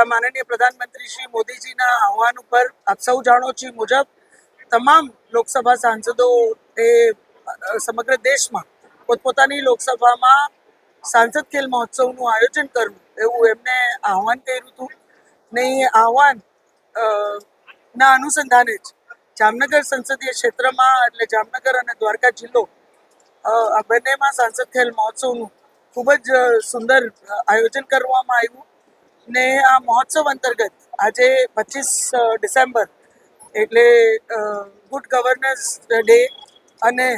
માનનીય પ્રધાનમંત્રી શ્રી મોદીજીના આહવાન ઉપર આપ સૌ જાણો છો મુજબ તમામ લોકસભા સાંસદો એ સમગ્ર દેશમાં પોતપોતાની લોકસભામાં સાંસદ ખેલ મહોત્સવનું આયોજન કરવું એવું એમને આહવાન કર્યું હતું ને એ આહવાન ના અનુસંધાને જ જામનગર સંસદીય ક્ષેત્રમાં એટલે જામનગર અને દ્વારકા જિલ્લો આ બંનેમાં સાંસદ ખેલ મહોત્સવનું ખૂબ જ સુંદર આયોજન કરવામાં આવ્યું ને આ મહોત્સવ અંતર્ગત આજે 25 ડિસેમ્બર એટલે ગુડ ગવર્નન્સ ડે અને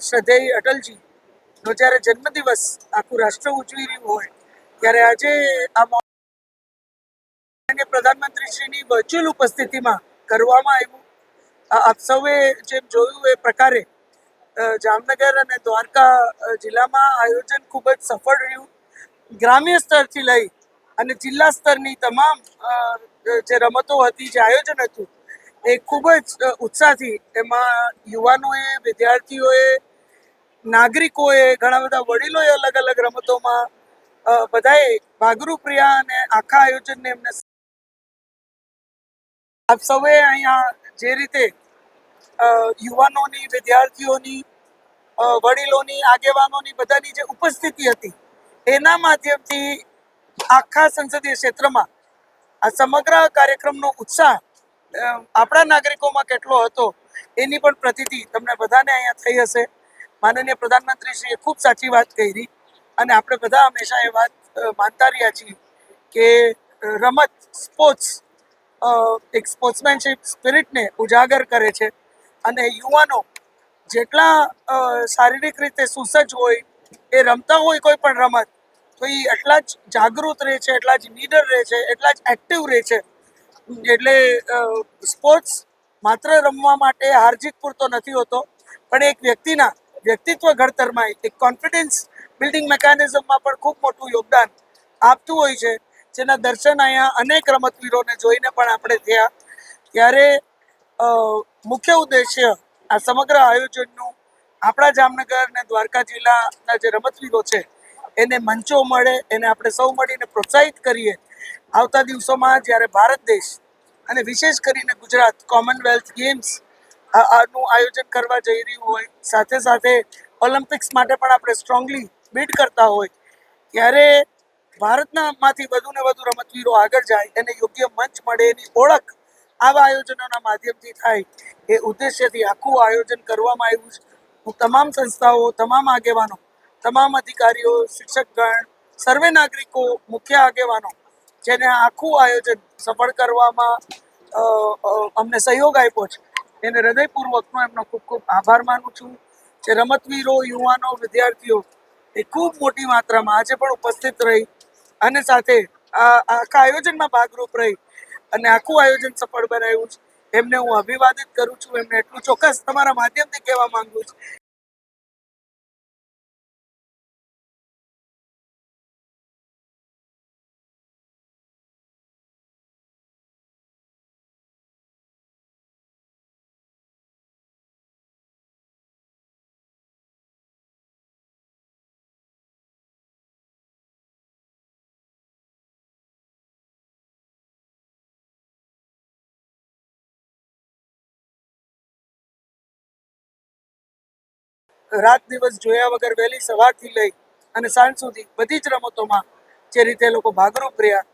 શ્રદ્ધેય અટલજીનો જ્યારે જન્મદિવસ આખું રાષ્ટ્ર ઉજવી રહ્યું હોય ત્યારે આજે આ પ્રધાનમંત્રીશ્રીની વર્ચ્યુઅલ ઉપસ્થિતિમાં કરવામાં આવ્યું. આપ સૌએ જેમ જોયું એ પ્રકારે જામનગર અને દ્વારકા જિલ્લામાં આયોજન ખૂબ જ સફળ રહ્યું. ગ્રામ્ય સ્તરથી લઈ અને જિલ્લા સ્તરની તમામ જે રમતો હતી, જે આયોજન હતું એ ખૂબ જ ઉત્સાહથી એમાં યુવાનોએ, વિદ્યાર્થીઓએ, નાગરિકોએ, ઘણા બધા વડીલોએ અલગ અલગ રમતોમાં બધાએ ભાગરૂપ રહ્યા અને આખા આયોજનને એમને આપ સૌએ અહીંયા જે રીતે યુવાનોની, વિદ્યાર્થીઓની, વડીલોની, આગેવાનોની બધાની જે ઉપસ્થિતિ હતી એના માધ્યમથી આખા સંસદીય ક્ષેત્રમાં આ સમગ્ર કાર્યક્રમનો ઉત્સાહ આપણા નાગરિકોમાં કેટલો હતો એની પણ પ્રતીતિ તમને બધાને અહીંયા થઈ હશે. માનનીય પ્રધાનમંત્રીશ્રીએ ખૂબ સાચી વાત કરી અને આપણે બધા હંમેશા એ વાત માનતા રહ્યા છીએ કે રમત, સ્પોર્ટ્સ એક સ્પોર્ટ્સમેનશિપ સ્પિરિટને ઉજાગર કરે છે અને યુવાનો જેટલા શારીરિક રીતે સુસજ્જ હોય, એ રમતા હોય કોઈ પણ રમત તો એ એટલા જ જાગૃત રહે છે, એટલા જ નીડર રહે છે, એટલા જ એક્ટિવ રહે છે. એટલે સ્પોર્ટ્સ માત્ર રમવા માટે હારજીત પૂરતો નથી હોતો, પણ એક વ્યક્તિના વ્યક્તિત્વ ઘડતરમાં, એક કોન્ફિડન્સ બિલ્ડિંગ મેકેનિઝમમાં પણ ખૂબ મોટું યોગદાન આપતું હોય છે, જેના દર્શન અહીંયા અનેક રમતવીરોને જોઈને પણ આપણે થયા. ત્યારે મુખ્ય ઉદ્દેશ્ય આ સમગ્ર આયોજનનું આપણા જામનગર અને દ્વારકા જિલ્લાના જે રમતવીરો છે એને મંચો મળે, એને આપણે સૌ મળીને પ્રોત્સાહિત કરીએ. આવતા દિવસોમાં જ્યારે ભારત દેશ અને વિશેષ કરીને ગુજરાત કોમનવેલ્થ ગેમ્સ આનું આયોજન કરવા જઈ રહ્યું હોય, સાથે સાથે ઓલિમ્પિક્સ માટે પણ આપણે સ્ટ્રોંગલી બીડ કરતા હોય, ત્યારે ભારતમાંથી વધુ ને વધુ રમતવીરો આગળ જાય, એને યોગ્ય મંચ મળે, એની ઓળખ આવા આયોજનોના માધ્યમથી થાય એ ઉદ્દેશ્યથી આખું આયોજન કરવામાં આવ્યું છે. હું તમામ સંસ્થાઓ, તમામ આગેવાનો, તમામ અધિકારીઓ, શિક્ષકગણ, સર્વે નાગરિકો, મુખ્ય આગેવાનો જેને આખું આયોજન સફળ કરવામાં અમને સહયોગ આપ્યો છે એને હૃદયપૂર્વકનો એમનો ખૂબ ખૂબ આભાર માનું છું. જે રમતવીરો, યુવાનો, વિદ્યાર્થીઓ એ ખૂબ મોટી માત્રામાં આજે પણ ઉપસ્થિત રહી અને સાથે આ આખા આયોજનમાં ભાગરૂપ રહી અને આખું આયોજન સફળ બનાવ્યું છે, એમને હું અભિવાદિત કરું છું. એમને એટલું ચોક્કસ તમારા માધ્યમથી કહેવા માંગુ છું રાત દિવસ જોયા વગર વહેલી સવારથી લઈ અને સાંજ સુધી બધી જ રમતોમાં જે રીતે લોકો ભાગરૂપ રહ્યા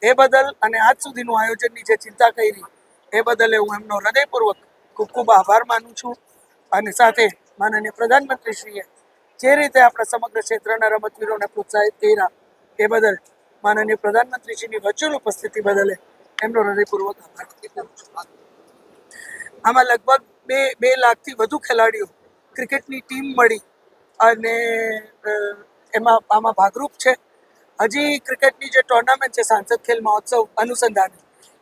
એ બદલ અને આજ સુધીનું આયોજનની જે ચિંતા કરી એ બદલ હું એમનો હૃદયપૂર્વક ખૂબ ખૂબ આભાર માનું છું. અને સાથે માનનીય પ્રધાનમંત્રીશ્રીએ જે રીતે આપણા સમગ્ર ક્ષેત્રના રમતવીરોને પ્રોત્સાહિત કર્યા એ બદલ માનનીય પ્રધાનમંત્રીશ્રીની વર્ચ્યુઅલ ઉપસ્થિતિ બદલે એમનો હૃદયપૂર્વક આભાર કરું છું. આમાં લગભગ બે લાખથી વધુ ખેલાડીઓ ક્રિકેટની ટીમ મળી અને એમાં આમાં ભાગરૂપ છે. હજી ક્રિકેટની જે ટુર્નામેન્ટ છે સાંસદ ખેલ મહોત્સવ અનુસંધાને,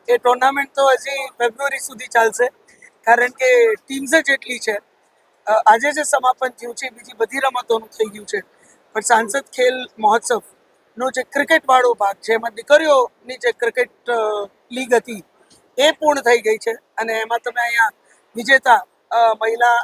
એ ટુર્નામેન્ટ તો હજી ફેબ્રુઆરી સુધી ચાલશે, કારણ કે ટીમ્સ જ એટલી છે. આજે જે સમાપન થયું છે બીજી બધી રમતોનું થઈ ગયું છે, પણ સાંસદ ખેલ મહોત્સવનો જે ક્રિકેટ વાળો ભાગ છે, એમાં દીકરીઓની જે ક્રિકેટ લીગ હતી એ પૂર્ણ થઈ ગઈ છે અને એમાં તમે અહીંયા વિજેતા મહિલા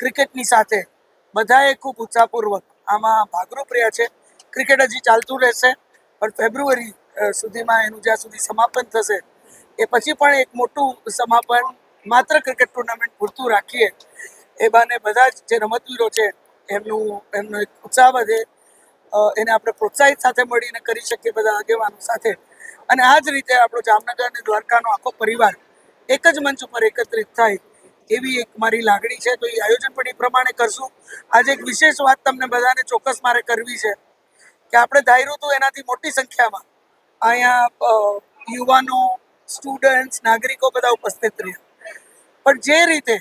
ક્રિકેટની સાથે બધાએ ખૂબ ઉત્સાહપૂર્વક આમાં ભાગરૂપ રહ્યા છે. ક્રિકેટ હજી ચાલતું રહેશે, પણ ફેબ્રુઆરી સુધીમાં એનું જ્યાં સુધી સમાપન થશે એ પછી પણ એક મોટું સમાપન માત્ર ક્રિકેટ ટુર્નામેન્ટ પૂરતું રાખીએ એ બાને બધા જ જે રમતવીરો છે એમનો એક ઉત્સાહ વધે, એને આપણે પ્રોત્સાહિત સાથે મળીને કરી શકીએ બધા આગેવાનો સાથે. અને આ જ રીતે આપણો જામનગર અને દ્વારકાનો આખો પરિવાર એક જ મંચ ઉપર એકત્રિત થાય એવી એક મારી લાગણી છે. તો એ આયોજન પણ એ પ્રમાણે કરશું. આજે એક વિશેષ વાત તમને બધાને ચોક્કસ મારે કરવી છે કે આપણે ધાર્યું હતું એનાથી મોટી સંખ્યામાં અહીંયા યુવાનો, સ્ટુડન્ટ્સ, નાગરિકો બધા ઉપસ્થિત રહ્યા. પણ જે રીતે